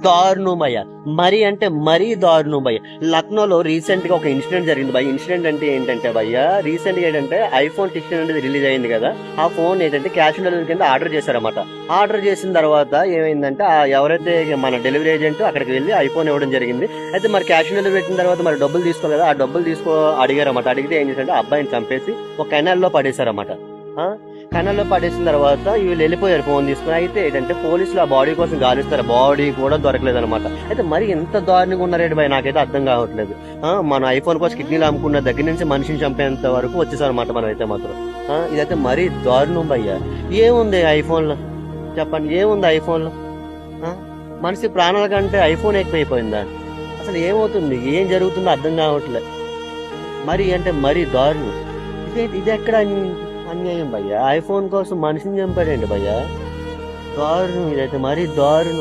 దారుణం భయ్య. మరీ అంటే మరీ దారుణం భయ్య. లక్నోలో రీసెంట్ గా ఒక ఇన్సిడెంట్ జరిగింది భయ్య. ఇన్సిడెంట్ అంటే ఏంటంటే భయ్య, రీసెంట్ గా ఏంటంటే ఐఫోన్ 16 అనేది రిలీజ్ అయింది కదా. ఆ ఫోన్ ఏంటంటే క్యాష్ ఆన్ డెలివరీ కింద ఆర్డర్ చేశారన్నమాట. ఆర్డర్ చేసిన తర్వాత ఏమైందంటే ఎవరైతే మన డెలివరీ ఏజెంట్ అక్కడికి వెళ్ళి ఐఫోన్ ఇవ్వడం జరిగింది. అయితే మరి క్యాష్ ఆన్ డెలివరీ పెట్టిన తర్వాత మరి డబ్బులు తీసుకోవాలి కదా. ఆ డబ్బులు అడిగారన్నమాట. అడిగితే ఏం చేశారంటే అబ్బాయిని చంపేసి ఒక కెనాల్లో పడేశారన్నమాట. కెనాల్లో పడేసిన తర్వాత వీళ్ళు వెళ్ళిపోయారు ఫోన్ తీసుకుని. అయితే ఏంటంటే పోలీసులు ఆ బాడీ కోసం గాలిస్తారు, బాడీ కూడా దొరకలేదు అనమాట. అయితే మరి ఎంత దారుణంగా ఉన్నారేంటి భయ, నాకైతే అర్థం కావట్లేదు. మన ఐఫోన్ కోసం కిడ్నీలు అమ్ముకున్న దగ్గర నుంచి మనిషిని చంపేంత వరకు వచ్చేసారనమాట మనం అయితే మాత్రం. ఇదైతే మరీ దారుణం భయ్య. ఏముంది ఐఫోన్ లో చెప్పండి, ఏముంది ఐఫోన్ లో? మనిషి ప్రాణాల కంటే ఐఫోన్ ఎక్కువైపోయిందా? అసలు ఏమవుతుంది, ఏం జరుగుతుందో అర్థం కావట్లేదు. మరి అంటే మరీ దారుణం. ఇది ఎక్కడ అన్యాయం భయ్యా? ఐఫోన్ కోసం మనిషిని చంపాడండి భయ్యా. దారుణం, ఇదైతే మరీ దారుణం.